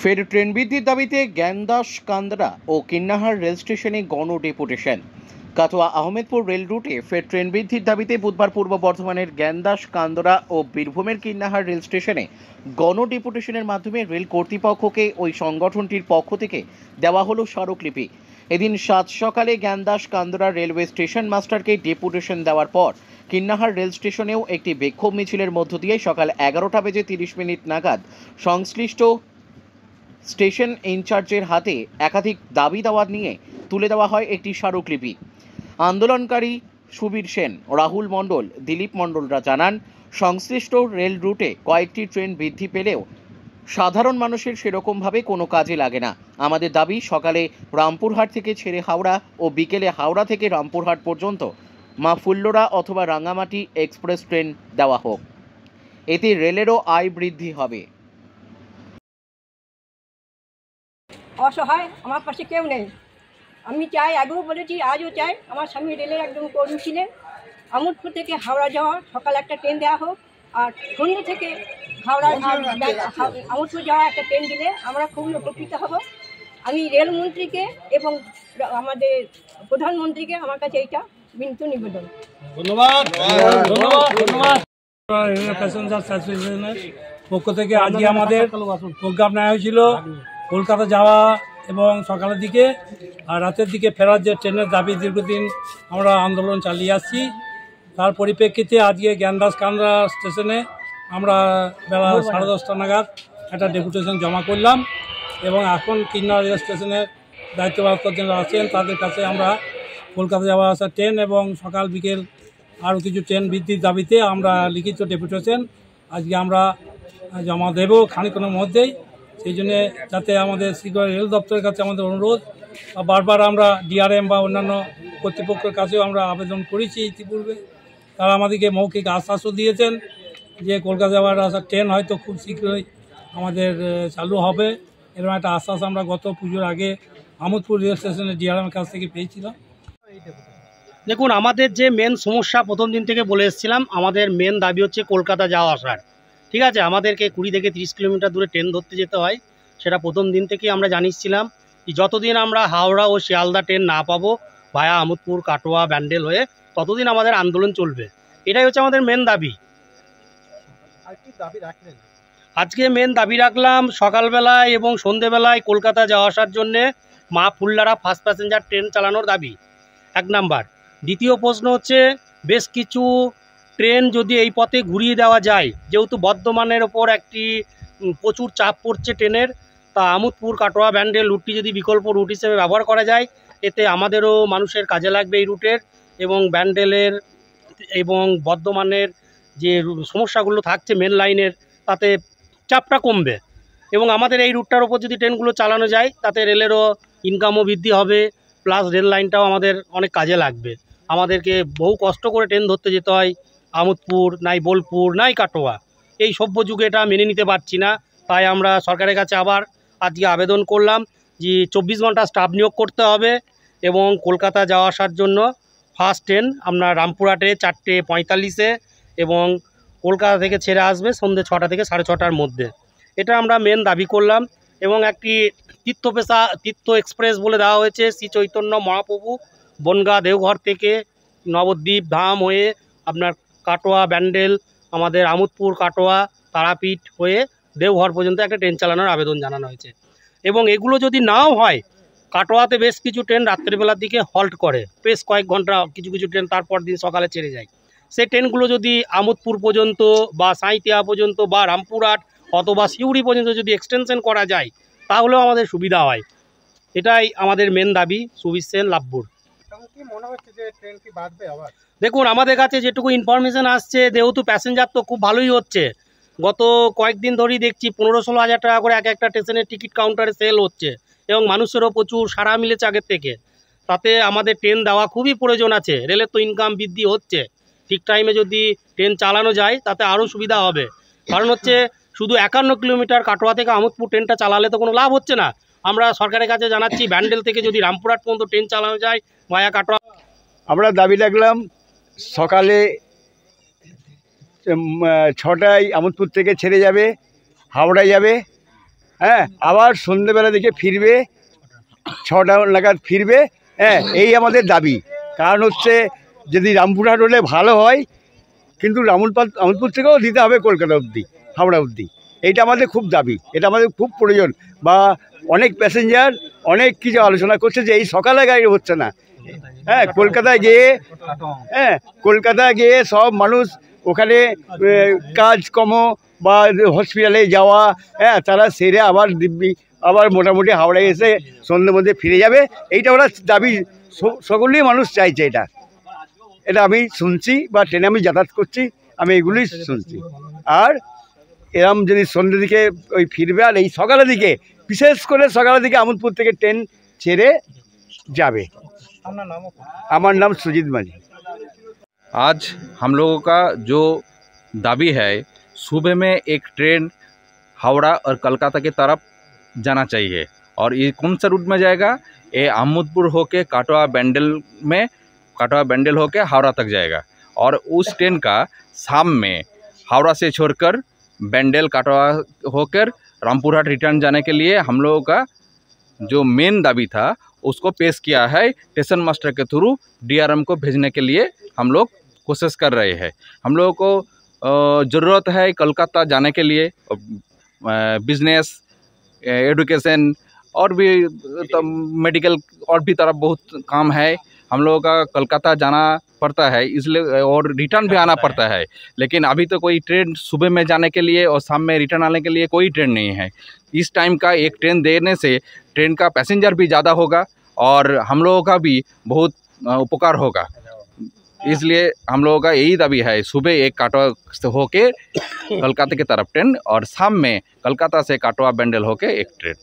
ফের ট্রেন বৃদ্ধির দাবিতে জ্ঞানদাস কান্দরা ও কিন্নাহার রেল স্টেশনে গণ ডেপুটেশন। কাটোয়া আহমেদপুর রেল রুটে ফের ট্রেন বৃদ্ধির দাবিতে বুধবার পূর্ব বর্ধমানের জ্ঞানদাস কান্দরা ও বীরভূমের কিন্নাহার রেল স্টেশনে গণ ডেপুটেশনের মাধ্যমে রেল কর্তৃপক্ষকে ওই সংগঠনটির পক্ষ থেকে দেওয়া হলো স্মারকলিপি। এদিন সাত সকালে জ্ঞানদাস কান্দরা রেলওয়ে স্টেশন মাস্টারকে ডেপুটেশন দেওয়ার পর কিন্নাহার রেল স্টেশনেও একটি বিক্ষোভ মিছিলের মধ্য দিয়ে সকাল 11:30 নাগাদ সংশ্লিষ্ট স্টেশন ইনচার্জের হাতে একাধিক দাবি দাওয়া নিয়ে তুলে দেওয়া হয় একটি স্মারকলিপি। আন্দোলনকারী সুবীর সেন, রাহুল মণ্ডল, দিলীপ মণ্ডলরা জানান, সংশ্লিষ্ট রেল রুটে কয়েকটি ট্রেন বৃদ্ধি পেলেও সাধারণ মানুষের সেরকমভাবে কোনো কাজে লাগে না। আমাদের দাবি সকালে রামপুরহাট থেকে ছেড়ে হাওড়া ও বিকেলে হাওড়া থেকে রামপুরহাট পর্যন্ত মা ফুল্লরা অথবা রাঙামাটি এক্সপ্রেস ট্রেন দেওয়া হোক। এতে রেলেরও আয় বৃদ্ধি হবে। অসহায়, আমার পাশে কেউ নেই। আমি চাই, আগেও বলেছি, আজও চাই, আমার স্বামী রেলের একজন কর্মী ছিলেন। আমোদপুর থেকে হাওড়া যাওয়া সকাল একটা ট্রেন দেওয়া হোক, আর সন্ধ্যে থেকে হাওড়া আমোদপুর যাওয়া একটা ট্রেন দিলে আমরা খুবই উপকৃত হব। আমি রেলমন্ত্রীকে এবং আমাদের প্রধানমন্ত্রীকে আমার কাছে এইটা বিনীত নিবেদন। ধন্যবাদ ধন্যবাদ ধন্যবাদ। প্যাসেঞ্জার অ্যাসোসিয়েশনের পক্ষ থেকে আজকে আমাদের প্রোগ্রাম নেওয়া হয়েছিল কলকাতা যাওয়া এবং সকালের দিকে আর রাতের দিকে ফেরার যে ট্রেনের দাবি দীর্ঘদিন আমরা আন্দোলন চালিয়ে আসছি। তার পরিপ্রেক্ষিতে আজকে জ্ঞানদাস কান্দরা স্টেশনে আমরা বেলা 10:30 নাগাদ একটা ডেপুটেশন জমা করলাম এবং এখন কিন্নাহার রেল স্টেশনের দায়িত্বপ্রাপ্ত যারা আছেন তাদের কাছে আমরা কলকাতা যাওয়া আসা ট্রেন এবং সকাল বিকেল আরও কিছু ট্রেন বৃদ্ধির দাবিতে আমরা লিখিত ডেপুটেশন আজকে আমরা জমা দেব খানিকক্ষণের মধ্যেই। সেই জন্যে যাতে আমাদের শীঘ্র রেল দপ্তরের কাছে আমাদের অনুরোধ, বারবার আমরা ডিআরএম বা অন্যান্য কর্তৃপক্ষের কাছেও আমরা আবেদন করেছি ইতিপূর্বে। তারা আমাদেরকে মৌখিক আশ্বাসও দিয়েছেন যে কলকাতা যাওয়ার আসা ট্রেন হয়তো খুব শীঘ্রই আমাদের চালু হবে। এরকম একটা আশ্বাস আমরা গত পুজোর আগে আমোদপুর রেল স্টেশনে ডিআরএমের কাছ থেকে পেয়েছিলাম। দেখুন, আমাদের যে মেন সমস্যা প্রথম দিন থেকে বলে এসেছিলাম, আমাদের মেন দাবি হচ্ছে কলকাতা যাওয়া আসার। ঠিক আছে, আমাদেরকে 20 থেকে 30 কিলোমিটার দূরে ট্রেন ধরতে যেতে হয়। সেটা প্রথম দিন থেকেই আমরা জানিয়েছিলাম। যতদিন আমরা হাওড়া ও শিয়ালদা ট্রেন না পাবো ভায়া আমোদপুর, কাটোয়া, ব্যান্ডেল হয়ে, ততদিন আমাদের আন্দোলন চলবে। এটাই হচ্ছে আমাদের মেন দাবি। আজকে মেন দাবি রাখলাম সকালবেলায় এবং সন্ধেবেলায় কলকাতা যাওয়া আসার জন্যে মা ফুল্লারা ফার্স্ট প্যাসেঞ্জার ট্রেন চালানোর দাবি, 1 নাম্বার। দ্বিতীয় প্রশ্ন হচ্ছে, বেশ কিছু ট্রেন যদি এই পথে ঘুরিয়ে দেওয়া যায়, যেহেতু বর্ধমানের ওপর একটি প্রচুর চাপ পড়ছে ট্রেনের, তা আমোদপুর, কাটোয়া, ব্যান্ডেল রুটটি যদি বিকল্প রুট হিসেবে ব্যবহার করা যায়, এতে আমাদেরও মানুষের কাজে লাগবে এই রুটের, এবং ব্যান্ডেলের এবং বর্ধমানের যে সমস্যাগুলো থাকছে মেন লাইনের, তাতে চাপটা কমবে। এবং আমাদের এই রুটটার ওপর যদি ট্রেনগুলো চালানো যায়, তাতে রেলেরও ইনকামও বৃদ্ধি হবে, প্লাস রেল লাইনটাও আমাদের অনেক কাজে লাগবে। আমাদেরকে বহু কষ্ট করে ট্রেন ধরতে যেতে হয় আমোদপুর, নাই বোলপুর, নাই কাটোয়া। এই সভ্য যুগে এটা মেনে নিতে পারছি না। তাই আমরা সরকারের কাছে আবার আজকে আবেদন করলাম যে 24 ঘন্টা স্টাফ নিয়োগ করতে হবে এবং কলকাতা যাওয়া আসার জন্য ফার্স্ট ট্রেন আমরা রামপুরহাটে 4:45-এ এবং কলকাতা থেকে ছেড়ে আসবে সন্ধ্যে 6টা থেকে 6:30টার মধ্যে। এটা আমরা মেন দাবি করলাম। এবং একটি তীর্থ এক্সপ্রেস বলে দেওয়া হয়েছে শ্রী চৈতন্য মহাপ্রভু বনগাঁ দেওঘর থেকে নবদ্বীপ ধাম হয়ে আপনার কাটোয়া, ব্যান্ডেল, আমাদের আমোদপুর, কাটোয়া, তারাপীঠ হয়ে দেওঘর পর্যন্ত একটা ট্রেন চালানোর আবেদন জানানো হয়েছে। এবং এগুলো যদি নাও হয়, কাটোয়াতে বেশ কিছু ট্রেন রাত্রিবেলার দিকে হল্ট করে বেশ কয়েক ঘন্টা, কিছু কিছু ট্রেন তারপর দিন সকালে ছেড়ে যায়। সেই ট্রেনগুলো যদি আমোদপুর পর্যন্ত বা সাঁইতিয়া পর্যন্ত বা রামপুরহাট অথবা সিউড়ি পর্যন্ত যদি এক্সটেনশন করা যায়, তাহলেও আমাদের সুবিধা হয়। এটাই আমাদের মেন দাবি। সুবীর সেন, লাভপুর। দেখুন, আমাদের কাছে যেটুকু ইনফরমেশন আসছে, যেহেতু প্যাসেঞ্জার তো খুব ভালোই হচ্ছে, গত কয়েকদিন ধরেই দেখছি 15-16 হাজার টাকা করে এক একটা স্টেশনের টিকিট কাউন্টারে সেল হচ্ছে এবং মানুষেরও প্রচুর সাড়া মিলেছে আগের থেকে। তাতে আমাদের ট্রেন দেওয়া খুবই প্রয়োজন আছে। রেলের তো ইনকাম বৃদ্ধি হচ্ছে, ঠিক টাইমে যদি ট্রেন চালানো যায় তাতে আরও সুবিধা হবে। কারণ হচ্ছে শুধু 51 কিলোমিটার কাটোয়া থেকে আমোদপুর ট্রেনটা চালালে তো কোনো লাভ হচ্ছে না। আমরা সরকারের কাছে জানাচ্ছি, ব্যান্ডেল থেকে যদি রামপুরহাট পর্যন্ত ট্রেন চালানো যায় ভায়া কাটোয়া। আমরা দাবি রাখলাম সকালে 6টায় আমোদপুর থেকে ছেড়ে যাবে, হাওড়া যাবে, হ্যাঁ আবার সন্ধ্যেবেলা দিকে ফিরবে, 6টা নাগাদ ফিরবে। হ্যাঁ এই আমাদের দাবি। কারণ হচ্ছে যদি রামপুরহাট হলে ভালো হয়, কিন্তু রামপুর থেকেও দিতে হবে কলকাতা অবধি, হাওড়া অবধি। এইটা আমাদের খুব দাবি, এটা আমাদের খুব প্রয়োজন। বা অনেক প্যাসেঞ্জার অনেক কিছু আলোচনা করছে যে এই সকালে গাড়ি হচ্ছে না। হ্যাঁ কলকাতায় গিয়ে সব মানুষ ওখানে কাজকর্ম বা হসপিটালে যাওয়া, হ্যাঁ তারা সেরে আবার দিব্যি আবার মোটামুটি হাওড়ায় এসে সন্ধ্যের মধ্যে ফিরে যাবে। এইটা ওরা দাবি, সকলেই মানুষ চাইছে। এটা আমি শুনছি, বা ট্রেনে আমি যাতায়াত করছি, আমি এগুলোই শুনছি। আর এরম যদি সন্ধ্যের দিকে ওই ফিরবে, আর এই সকালের দিকে, বিশেষ করে সকালের দিকে আমোদপুর থেকে ট্রেন ছেড়ে যাবে। আমার নাম সুজিত মাঝি। आज हम लोगों का जो दाबी है, सुबह में एक ट्रेन हावड़ा और कलकत्ता की तरफ जाना चाहिए। और ये कौन सा रूट में जाएगा? ये अहमदपुर होके काटवा बैंडल होके हावड़ा तक जाएगा। और उस ट्रेन का शाम में हावड़ा से छोड़कर बैंडल काटवा होकर रामपुरहाट रिटर्न जाने के लिए हम लोगों का जो मेन दाबी था उसको पेश किया है। स्टेशन मास्टर के थ्रू DRM को भेजने के लिए हम लोग कोशिश कर रहे हैं। हम लोगों को ज़रूरत है कलकत्ता जाने के लिए, बिजनेस, एडुकेशन और भी मेडिकल और भी तरफ बहुत काम है। हम लोगों का कलकत्ता जाना पड़ता है, इसलिए और रिटर्न भी आना पड़ता है। लेकिन अभी तो कोई ट्रेन सुबह में जाने के लिए और शाम में रिटर्न आने के लिए कोई ट्रेन नहीं है। इस टाइम का एक ट्रेन देने से ट्रेन का पैसेंजर भी ज़्यादा होगा और हम लोगों का भी बहुत उपकार होगा। इसलिए हम लोगों का यही दाबी है, सुबह एक काटवा से होके कलकत्ता की तरफ ट्रेन और शाम में कलकत्ता से काटवा बैंडल होके एक ट्रेन।